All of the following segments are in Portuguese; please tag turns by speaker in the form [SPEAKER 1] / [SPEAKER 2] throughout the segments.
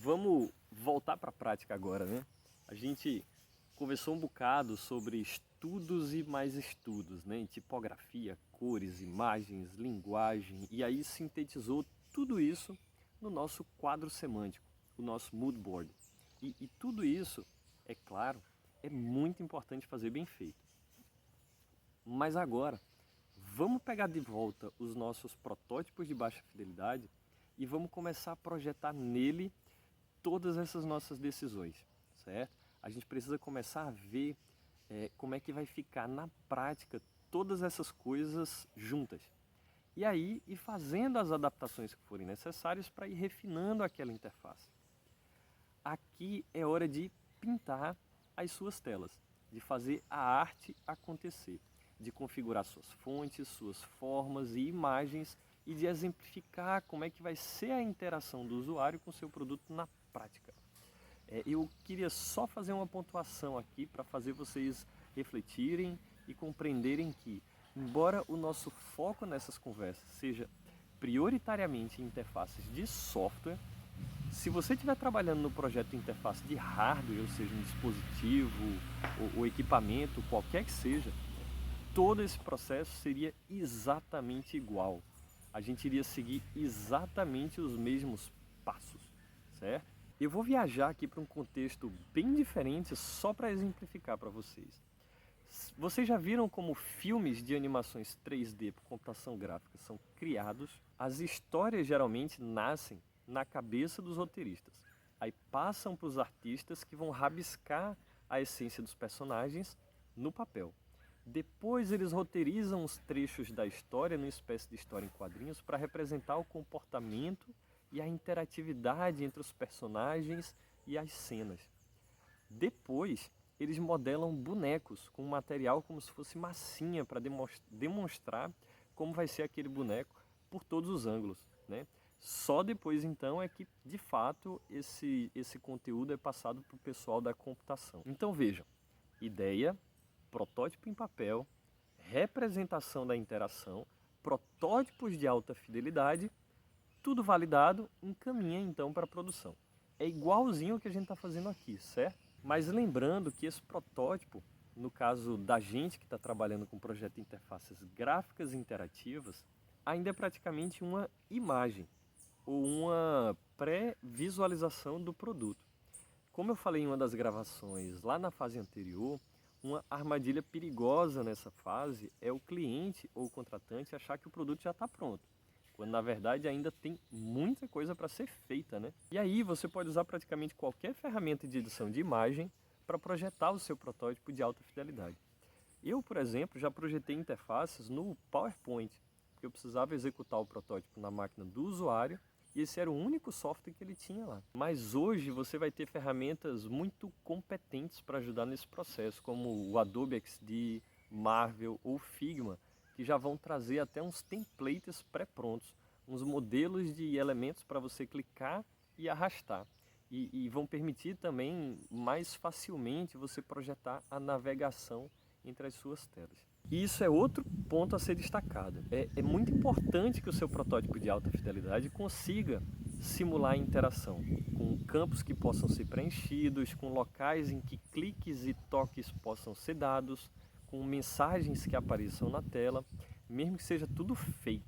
[SPEAKER 1] Vamos voltar para a prática agora, né? A gente conversou um bocado sobre estudos e mais estudos, né? Em tipografia, cores, imagens, linguagem, e aí sintetizou tudo isso no nosso quadro semântico, o nosso mood board. E tudo isso, é claro, é muito importante fazer bem feito. Mas agora, vamos pegar de volta os nossos protótipos de baixa fidelidade e vamos começar a projetar nele todas essas nossas decisões, certo? A gente precisa começar a ver como é que vai ficar na prática todas essas coisas juntas. E aí, ir fazendo as adaptações que forem necessárias para ir refinando aquela interface. Aqui é hora de pintar as suas telas, de fazer a arte acontecer, de configurar suas fontes, suas formas e imagens e de exemplificar como é que vai ser a interação do usuário com o seu produto na prática. Eu queria só fazer uma pontuação aqui para fazer vocês refletirem e compreenderem que, embora o nosso foco nessas conversas seja prioritariamente em interfaces de software, se você estiver trabalhando no projeto de interface de hardware, ou seja, um dispositivo ou equipamento, qualquer que seja, todo esse processo seria exatamente igual. A gente iria seguir exatamente os mesmos passos, certo? Eu vou viajar aqui para um contexto bem diferente só para exemplificar para vocês. Vocês já viram como filmes de animações 3D por computação gráfica são criados? As histórias geralmente nascem na cabeça dos roteiristas. Aí passam para os artistas que vão rabiscar a essência dos personagens no papel. Depois eles roteirizam os trechos da história numa espécie de história em quadrinhos para representar o comportamento e a interatividade entre os personagens e as cenas. Depois, eles modelam bonecos com material como se fosse massinha para demonstrar como vai ser aquele boneco por todos os ângulos, né? Só depois então é que, de fato, esse conteúdo é passado para o pessoal da computação. Então vejam, ideia, protótipo em papel, representação da interação, protótipos de alta fidelidade, tudo validado, encaminha então para a produção. É igualzinho o que a gente está fazendo aqui, certo? Mas lembrando que esse protótipo, no caso da gente que está trabalhando com o projeto de interfaces gráficas interativas, ainda é praticamente uma imagem ou uma pré-visualização do produto. Como eu falei em uma das gravações lá na fase anterior, uma armadilha perigosa nessa fase é o cliente ou o contratante achar que o produto já está pronto, quando na verdade ainda tem muita coisa para ser feita, né? E aí você pode usar praticamente qualquer ferramenta de edição de imagem para projetar o seu protótipo de alta fidelidade. Eu, por exemplo, já projetei interfaces no PowerPoint, porque eu precisava executar o protótipo na máquina do usuário e esse era o único software que ele tinha lá. Mas hoje você vai ter ferramentas muito competentes para ajudar nesse processo, como o Adobe XD, Marvel ou Figma, que já vão trazer até uns templates pré-prontos, uns modelos de elementos para você clicar e arrastar. E vão permitir também mais facilmente você projetar a navegação entre as suas telas. E isso é outro ponto a ser destacado. É muito importante que o seu protótipo de alta fidelidade consiga simular a interação, com campos que possam ser preenchidos, com locais em que cliques e toques possam ser dados, com mensagens que apareçam na tela, mesmo que seja tudo fake.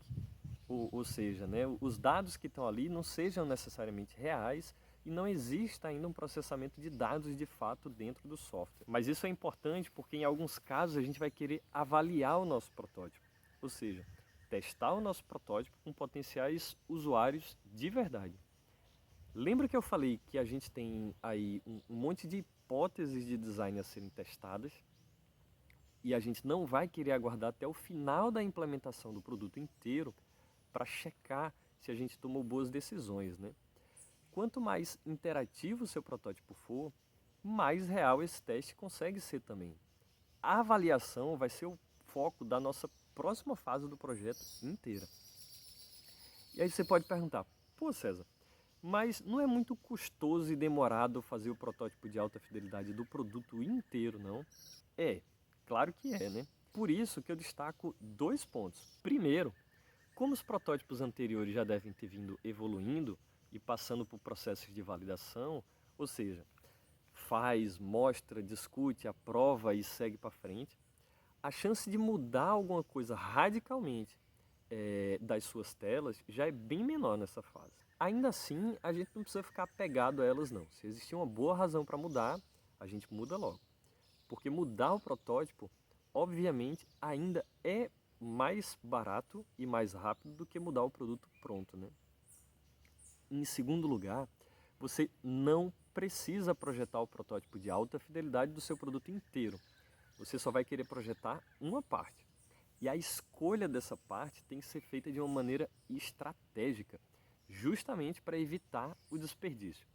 [SPEAKER 1] Ou seja, né, os dados que estão ali não sejam necessariamente reais e não existe ainda um processamento de dados de fato dentro do software. Mas isso é importante porque em alguns casos a gente vai querer avaliar o nosso protótipo, ou seja, testar o nosso protótipo com potenciais usuários de verdade. Lembra que eu falei que a gente tem aí um monte de hipóteses de design a serem testadas e a gente não vai querer aguardar até o final da implementação do produto inteiro para checar se a gente tomou boas decisões, né? Quanto mais interativo o seu protótipo for, mais real esse teste consegue ser também. A avaliação vai ser o foco da nossa próxima fase do projeto inteira. E aí você pode perguntar, pô César, mas não é muito custoso e demorado fazer o protótipo de alta fidelidade do produto inteiro, não? É, claro que é, né? Por isso que eu destaco dois pontos. Primeiro, como os protótipos anteriores já devem ter vindo evoluindo, e passando por processos de validação, ou seja, faz, mostra, discute, aprova e segue para frente, a chance de mudar alguma coisa radicalmente das suas telas já é bem menor nessa fase. Ainda assim, a gente não precisa ficar apegado a elas não. Se existir uma boa razão para mudar, a gente muda logo. Porque mudar o protótipo, obviamente, ainda é mais barato e mais rápido do que mudar o produto pronto, né? Em segundo lugar, você não precisa projetar o protótipo de alta fidelidade do seu produto inteiro. Você só vai querer projetar uma parte. E a escolha dessa parte tem que ser feita de uma maneira estratégica, justamente para evitar o desperdício.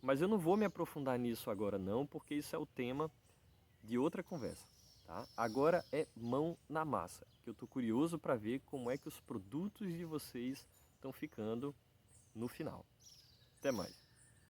[SPEAKER 1] Mas eu não vou me aprofundar nisso agora não, porque isso é o tema de outra conversa. Tá? Agora é mão na massa, que eu estou curioso para ver como é que os produtos de vocês estão ficando no final. Até mais.